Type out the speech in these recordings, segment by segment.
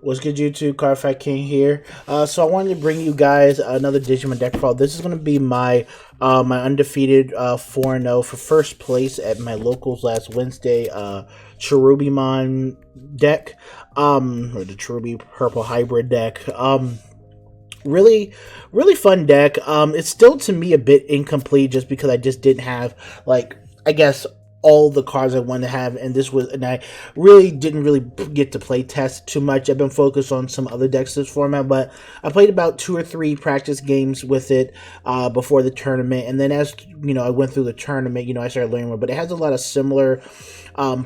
What's good, YouTube? Carfax King here. So I wanted to bring you guys another Digimon deck crawl. This is going to be my undefeated 4-0 for first place at my locals last Wednesday Cherubimon deck, or the Cherubi Purple Hybrid deck. Really, really fun deck. It's still to me a bit incomplete just because I just didn't have, like, I guess, all the cards I wanted to have, and I really didn't really get to play test too much. I've been focused on some other decks this format, but I played about 2 or 3 practice games with it before the tournament, and then as I went through the tournament, I started learning more. But it has a lot of similar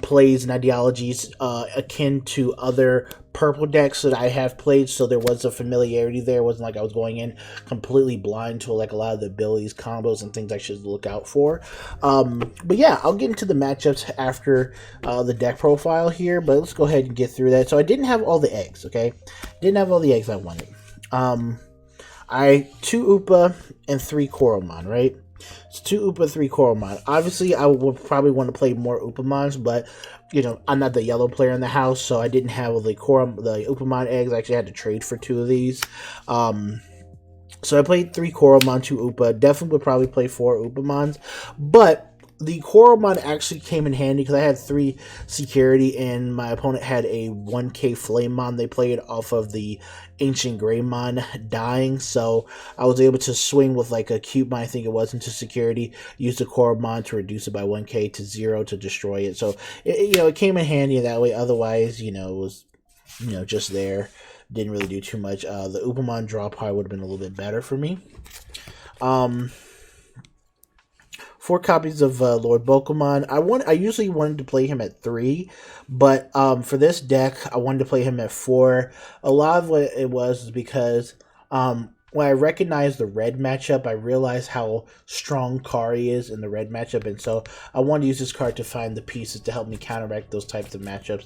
plays and ideologies akin to other purple decks that I have played, so there was a familiarity there. It wasn't like I was going in completely blind to like a lot of the abilities, combos, and things I should look out for. But yeah, I'll get into the matchups after the deck profile here, but let's go ahead and get through that. So I didn't have all the eggs, okay? Didn't have all the eggs I wanted. I 2 Upa and 3 Coromon, right? It's 2 Upa, 3 Coromon. Obviously, I would probably want to play more Upamons, but I'm not the yellow player in the house, so I didn't have the Upamon eggs. I actually had to trade for 2 of these. So I played 3 Coromon, 2 Upa. Definitely would probably play 4 Upamons, but the Coromon actually came in handy because I had 3 security and my opponent had a 1k Flamemon. They played off of the Ancient Greymon dying, so I was able to swing with like a Cubemon, I think it was, into security, use the Coromon to reduce it by 1k to 0 to destroy it. So it came in handy that way. Otherwise, it was just there. Didn't really do too much. The Upamon draw probably would have been a little bit better for me. 4 copies of Lord Bokomon. I usually wanted to play him at 3, but for this deck, I wanted to play him at 4. A lot of what it was because when I recognized the red matchup, I realized how strong Kari is in the red matchup, and so I wanted to use this card to find the pieces to help me counteract those types of matchups.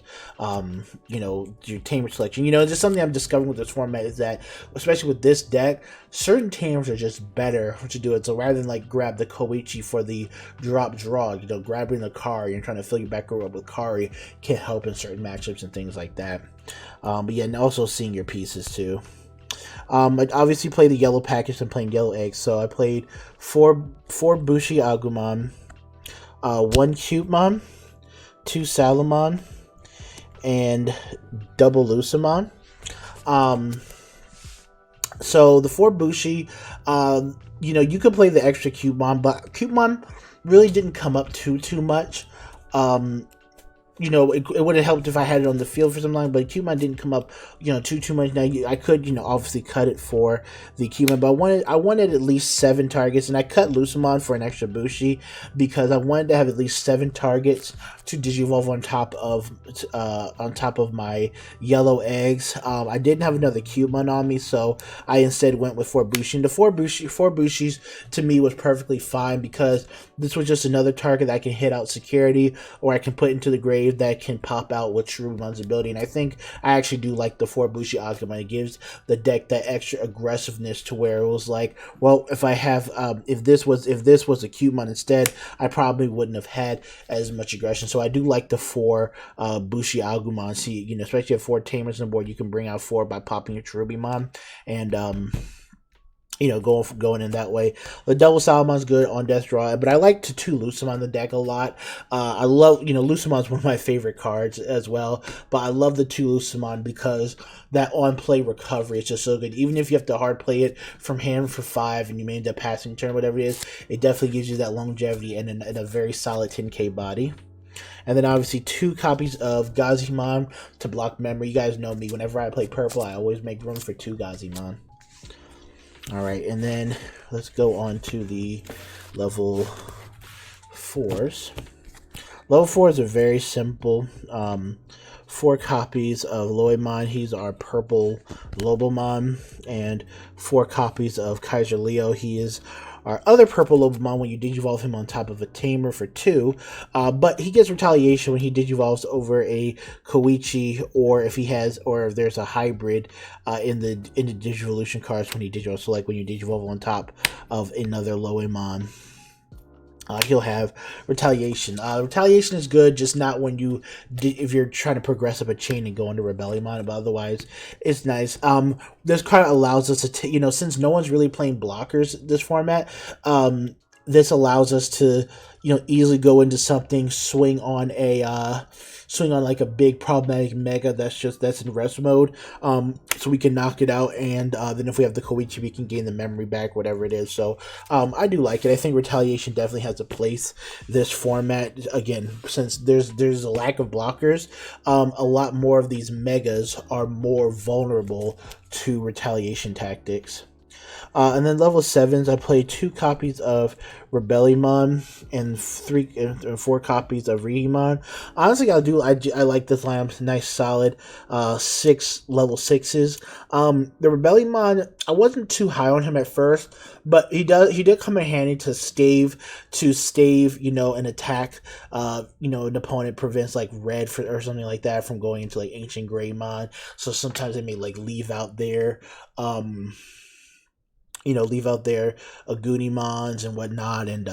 Your tamer selection. Just something I'm discovering with this format is that, especially with this deck, certain tamers are just better to do it. So rather than like grab the Koichi for the drop draw, grabbing the Kari and trying to fill your back row up with Kari can help in certain matchups and things like that. But yeah, and also seeing your pieces too. I obviously played the yellow package and playing yellow eggs, so I played four Bushi Agumon, 1 Cutemon, 2 Salamon, and double Lucamon. So the 4 Bushi, you could play the extra Cutemon, but Cutemon really didn't come up too much. It would have helped if I had it on the field for some time, but Cubemon didn't come up, too much. Now I could, obviously cut it for the Cubemon, but I wanted at least 7 targets, and I cut Lucamon for an extra Bushi because I wanted to have at least 7 targets to Digivolve on top of my yellow eggs. I didn't have another Cubemon on me, so I instead went with 4 Bushi. And the 4 Bushis to me was perfectly fine because this was just another target that I can hit out security, or I can put into the grave that can pop out with Cherubimon's ability. And I think I actually do like the 4 Bushi Agumon. It gives the deck that extra aggressiveness to where it was like, well, if I have if this was a Cubemon instead, I probably wouldn't have had as much aggression. So I do like the 4 Bushi Agumon. See, especially if 4 Tamers on the board, you can bring out 4 by popping your Cherubimon and going in that way. The double Salamon's good on death draw, but I like to 2 Lucamon the deck a lot. I love, Lucamon's one of my favorite cards as well, but I love the 2 Lucamon because that on-play recovery is just so good. Even if you have to hard play it from hand for 5 and you may end up passing turn, whatever it is, it definitely gives you that longevity and a very solid 10k body. And then obviously 2 copies of Gazimon to block memory. You guys know me. Whenever I play purple, I always make room for 2 Gazimon. Alright, and then let's go on to the level 4s. Level 4s are very simple. 4 copies of Loimon, he's our purple Lobomon, and 4 copies of Kaiser Leo, he is our other purple Lobomon when you digivolve him on top of a Tamer for 2, but he gets retaliation when he digivolves over a Koichi, or if there's a hybrid in the Digivolution cards when he digivolves. So like when you digivolve on top of another Loemon. He'll have retaliation. Retaliation is good, just not when if you're trying to progress up a chain and go into Rebellion, but otherwise, it's nice. This card allows us to, since no one's really playing blockers this format, this allows us to, easily go into something, swing on like a big problematic mega that's in rest mode, so we can knock it out, and then if we have the Koichi, we can gain the memory back, whatever it is. So I do like it. I think retaliation definitely has a place this format. Again, since there's a lack of blockers, a lot more of these megas are more vulnerable to retaliation tactics. And then level 7s, I played 2 copies of Rebellion and 4 copies of Rigimon. Honestly, I like this lineup. It's nice, solid, 6 level 6s. The Rebellion, I wasn't too high on him at first, but he did come in handy to stave, an attack. An opponent prevents like red or something like that from going into like Ancient Greymon. So sometimes they may like leave out there. Leave out their Agunimons and whatnot, and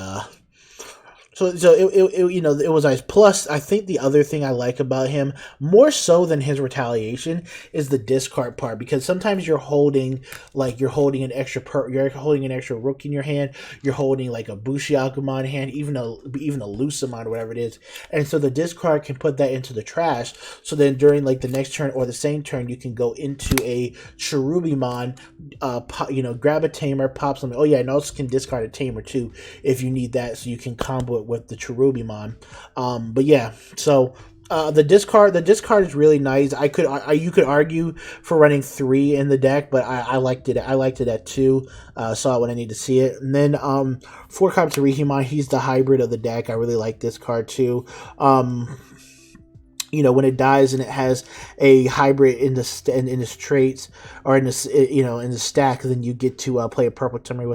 it was nice. Plus, I think the other thing I like about him more so than his retaliation is the discard part, because sometimes you're holding an extra you're holding an extra rook in your hand, you're holding like a Bushiagumon hand, even a Lucamon, whatever it is, and so the discard can put that into the trash. So then during like the next turn or the same turn, you can go into a Cherubimon, grab a Tamer, pop something. Oh yeah, and also can discard a Tamer too if you need that, so you can combo it with the Cherubimon. But yeah, so the discard is really nice. You could argue for running 3 in the deck, but I liked it. I liked it at 2. Saw it when I need to see it. And then 4 copies of Rigimon. He's the hybrid of the deck. I really like this card too. When it dies and it has a hybrid in its traits, or in the stack, then you get to play a purple Tamer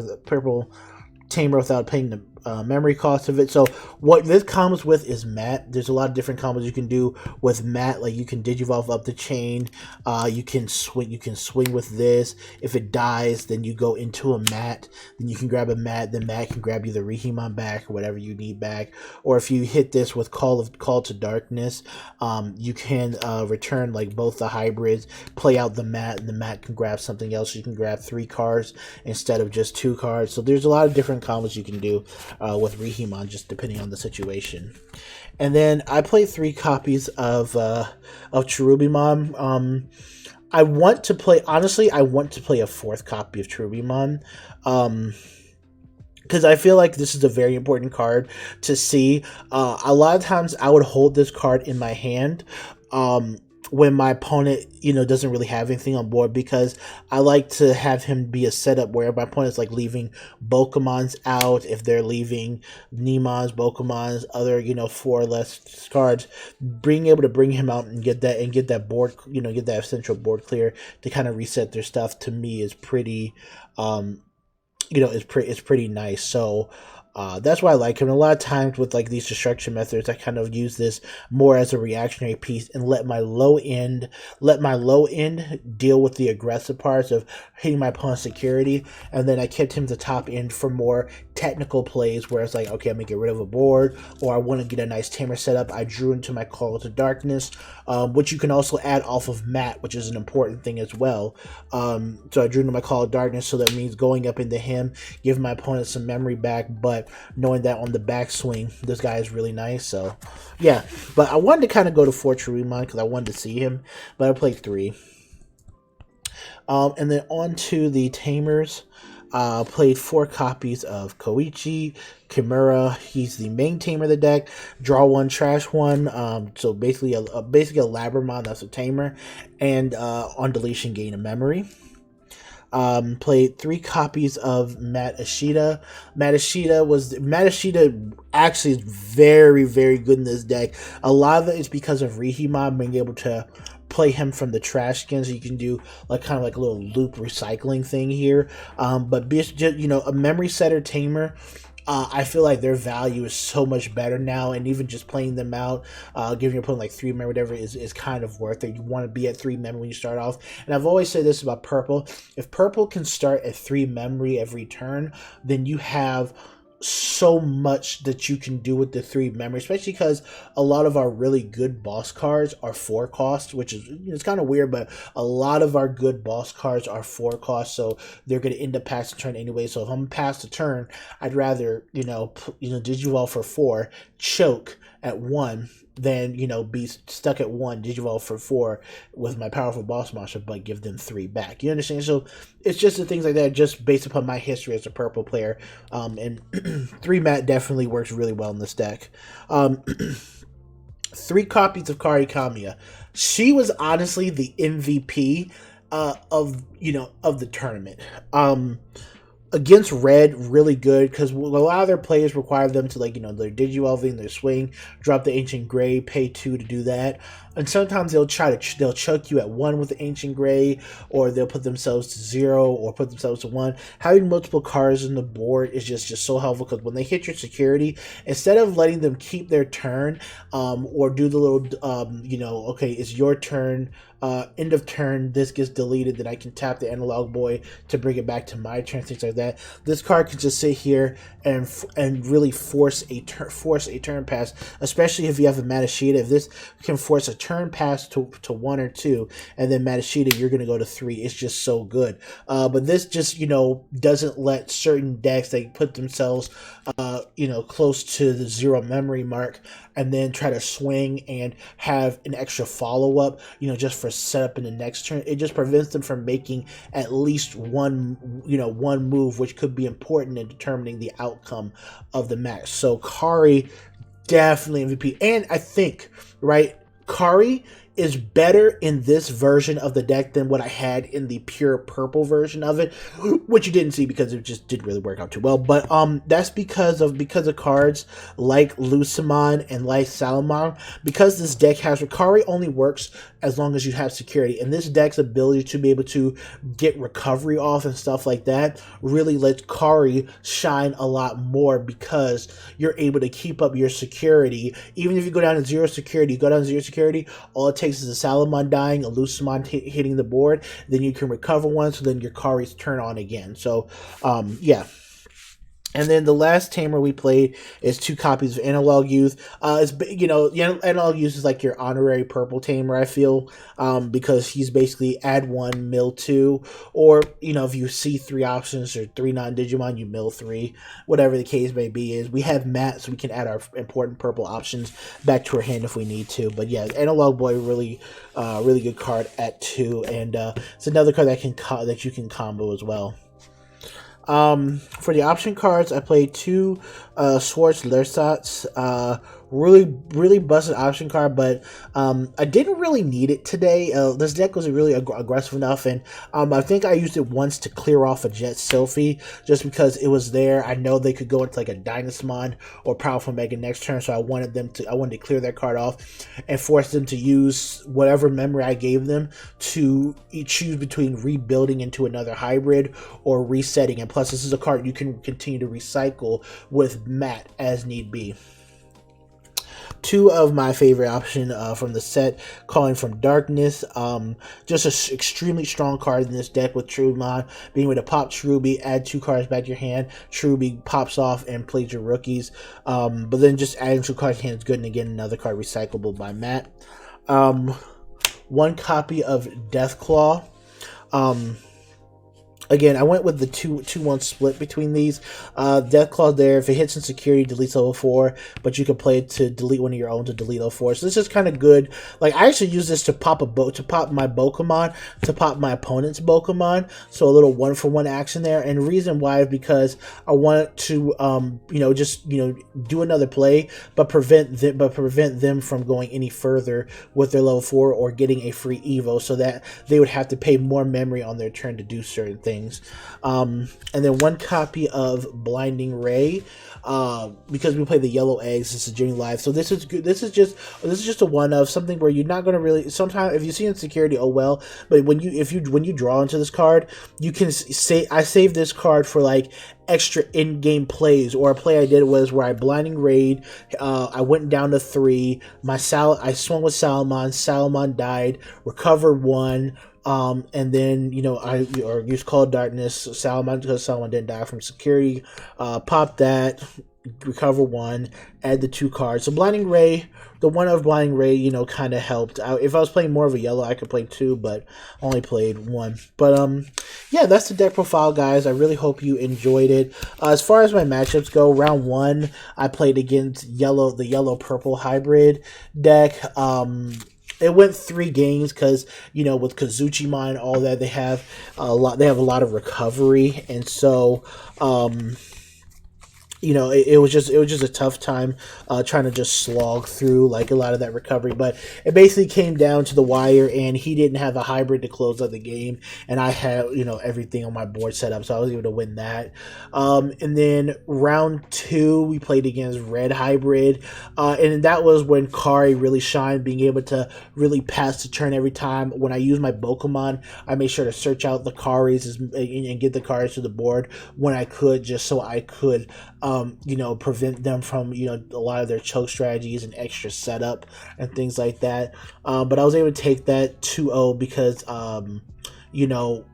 without paying the memory cost of it. So what this comes with is Mat. There's a lot of different combos you can do with Mat. Like you can Digivolve up the chain. You can swing with this. If it dies, then you go into a Mat. Then you can grab a Mat. Then Mat can grab you the Rigimon back or whatever you need back. Or if you hit this with Call to Darkness, you can return like both the hybrids, play out the Mat, and the Mat can grab something else. You can grab 3 cards instead of just 2 cards. So there's a lot of different combos you can do with Rigimon, just depending on the situation. And then I played 3 copies of Cherubimon. I want to play a 4th copy of Cherubimon. Because I feel like this is a very important card to see. A lot of times I would hold this card in my hand when my opponent, doesn't really have anything on board, because I like to have him be a setup where my opponent's like leaving Bokumons out. If they're leaving Nemons, Bokumons, other 4 or less cards, being able to bring him out and get that board, get that central board clear to kind of reset their stuff, to me is pretty, it's pretty nice. So that's why I like him. And a lot of times with like these destruction methods, I kind of use this more as a reactionary piece and let my low end deal with the aggressive parts of hitting my opponent's security, and then I kept him the top end for more technical plays where it's like, okay, I'm gonna get rid of a board, or I want to get a nice Tamer setup. I drew into my Call to Darkness, which you can also add off of Mat, which is an important thing as well. So I drew into my Call to Darkness, so that means going up into him, giving my opponent some memory back, but knowing that on the backswing, this guy is really nice. So yeah, but I wanted to kind of go to 4 Cherubimon because I wanted to see him, but I played 3. And then on to the Tamers. Played 4 copies of Koichi, Kimura. He's the main Tamer of the deck. Draw 1, trash 1. So basically a Labramon, that's a Tamer, and on deletion gain a memory. Played 3 copies of Mat Ashita. Mat Ashita actually is very, very good in this deck. A lot of it is because of Rigimon being able to play him from the trash skin, so you can do like kind of like a little loop recycling thing here. But just, a memory setter Tamer, I feel like their value is so much better now, and even just playing them out, giving your opponent like 3 memory, whatever, is kind of worth it. You want to be at 3 memory when you start off. And I've always said this about Purple: if Purple can start at 3 memory every turn, then you have so much that you can do with the 3 memory, especially because a lot of our really good boss cards are 4 cost, which is, it's kind of weird, but a lot of our good boss cards are 4 cost, so they're going to end up passing turn anyway. So if I'm past the turn, I'd rather Digivolve for 4, choke at 1, than be stuck at 1, Digivolve for 4 with my powerful boss monster, but give them 3 back. You understand? So it's just the things like that, just based upon my history as a purple player. And 3 mat definitely works really well in this deck. 3 copies of Kari Kamiya. She was honestly the MVP of the tournament. Against red, really good, because a lot of their players require them to, their Digivolving, their swing, drop the Ancient Gray, pay 2 to do that. And sometimes they'll choke you at 1 with the Ancient Gray, or they'll put themselves to 0, or put themselves to 1. Having multiple cards on the board is just so helpful, because when they hit your security, instead of letting them keep their turn, or do the little, okay, it's your turn, end of turn, this gets deleted, then I can tap the Analog Boy to bring it back to my turn, things like that. This card can just sit here and really force a turn pass, especially if you have a Matashita. If this can force a turn pass to 1 or 2, and then Matashita, you're going to go to 3. It's just so good. But this just, doesn't let certain decks, they put themselves, close to the 0 memory mark, and then try to swing and have an extra follow-up, just for setup in the next turn. It just prevents them from making at least one move, which could be important in determining the outcome of the match. So Kari, definitely MVP. And I think, right, Kari is better in this version of the deck than what I had in the pure purple version of it, which you didn't see because it just didn't really work out too well. But that's because of cards like Lucimon and like Salamon. Because this deck has Kari only works as long as you have security, and this deck's ability to be able to get recovery off and stuff like that really lets Kari shine a lot more, because you're able to keep up your security. Even if you go down to 0 security, all it takes is a Salamon dying, a Lucimon hitting the board, then you can recover one, so then your Kari's turn on again. So yeah. And then the last Tamer we played is 2 copies of Analog Youth. Analog Youth is like your honorary purple Tamer, I feel, because he's basically add 1, mill 2, or, if you see 3 options or 3 non-Digimon, you mill 3, whatever the case may be. Is we have Matt, so we can add our important purple options back to our hand if we need to. But yeah, Analog Boy, really good card at 2, and it's another card that you can combo as well. For the option cards, I played 2 Schwartz Lersatz. Really busted option card, but I didn't really need it today. This deck was really aggressive enough, and I think I used it once to clear off a Jet Sylphie, just because it was there. I know they could go into like a Dynasmon or Powerful Mega next turn, so I wanted to clear that card off and force them to use whatever memory I gave them to choose between rebuilding into another hybrid or resetting. And plus, this is a card you can continue to recycle with Matt as need be. 2 of my favorite option from the set, Calling from Darkness. Just an extremely strong card in this deck with Cherubimon. Being able to pop Cherubi, add 2 cards back to your hand. Cherubi pops off and plays your rookies. But then just adding 2 cards to your hand is good. And again, another card recyclable by Matt. 1 copy of Deathclaw. Again, I went with the 2-1 split between these. Deathclaw there, if it hits in security, deletes level 4, but you can play it to delete one of your own to delete level 4. So this is kind of good. Like, I actually use this to pop my Pokemon, to pop my opponent's Pokemon. So a little 1-for-1 action there. And the reason why is because I want to, do another play, but prevent them from going any further with their level 4 or getting a free Evo, so that they would have to pay more memory on their turn to do certain things. And then 1 copy of Blinding Ray, because we play the yellow eggs. This is Journey Live, so this is good. This is just a one of something where you're not going to really. Sometimes if you see insecurity, oh well. But when you draw into this card, you can say, I save this card for like extra in-game plays. Or a play I did was where I blinding raid, I went down to 3, I swung with Salamon died, recovered 1, and then, you know, I or use Call of Darkness, Salamon, because Salamon didn't die from security, pop that, recover 1, add the 2 cards. So Blinding Ray, the one of Blinding Ray, you know, kind of helped. If I was playing more of a yellow, I could play 2, but only played 1. But yeah, that's the deck profile, guys. I really hope you enjoyed it. As far as my matchups go, round 1, I played against the yellow-purple hybrid deck. It went 3 games because, you know, with Kazuchimon and all that, they have a lot of recovery, and so you know, it was just a tough time trying to just slog through like a lot of that recovery. But it basically came down to the wire, and he didn't have a hybrid to close out the game, and I had, you know, everything on my board set up, so I was able to win that. And then round 2, we played against Red Hybrid, and that was when Kari really shined, being able to really pass the turn every time. When I use my Pokemon, I made sure to search out the Karis and get the Karis to the board when I could, just so I could you know, prevent them from, you know, a lot of their choke strategies and extra setup and things like that. But I was able to take that 2-0 because, you know,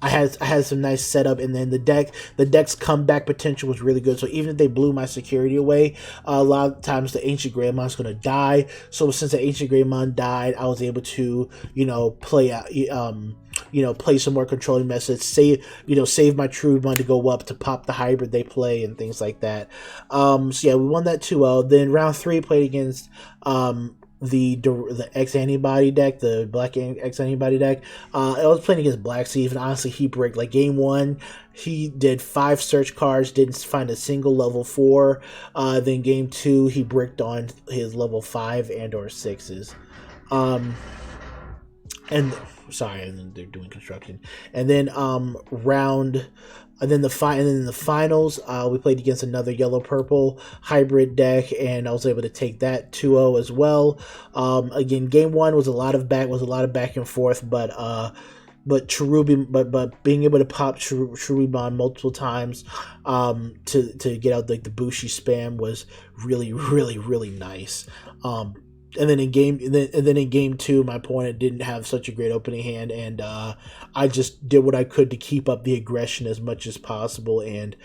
I had some nice setup, and then the deck's comeback potential was really good. So even if they blew my security away, a lot of times the Ancient Greymon's going to die. So since the Ancient Greymon died, I was able to, you know, play out, you know, play some more controlling methods, save my Cherubimon to go up to pop the hybrid they play and things like that. So yeah, we won that 2-0. Then round 3 played against the X Antibody deck, the Black X Antibody deck. I was playing against Black Steve, and honestly, he bricked. Like game 1, he did 5 search cards, didn't find a single level 4. Then game 2, he bricked on his level 5 and or 6s. And sorry, and then they're doing construction. And then in the finals, we played against another yellow-purple hybrid deck, and I was able to take that 2-0 as well. Again, game 1 was a lot of back and forth, but being able to pop Cherubimon multiple times to get out like the Bushi spam was really, really, really nice. And then in game 2, my opponent didn't have such a great opening hand, and I just did what I could to keep up the aggression as much as possible, and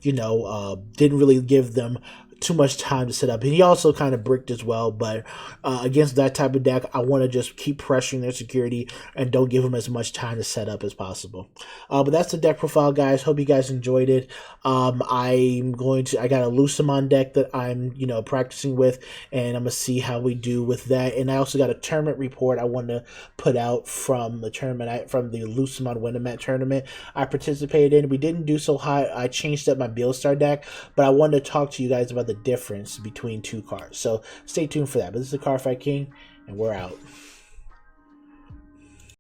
you know, didn't really give them too much time to set up. And he also kind of bricked as well, but against that type of deck, I want to just keep pressuring their security and don't give them as much time to set up as possible. But that's the deck profile, guys. Hope you guys enjoyed it. I got a Lucemon deck that I'm, you know, practicing with, and I'm gonna see how we do with that. And I also got a tournament report I want to put out from the tournament, from the Lucemon Wintermat tournament I participated in. We didn't do so high. I changed up my Beelstar deck, but I wanted to talk to you guys about the difference between 2 cards. So stay tuned for that. But this is the Card Fight King, and we're out.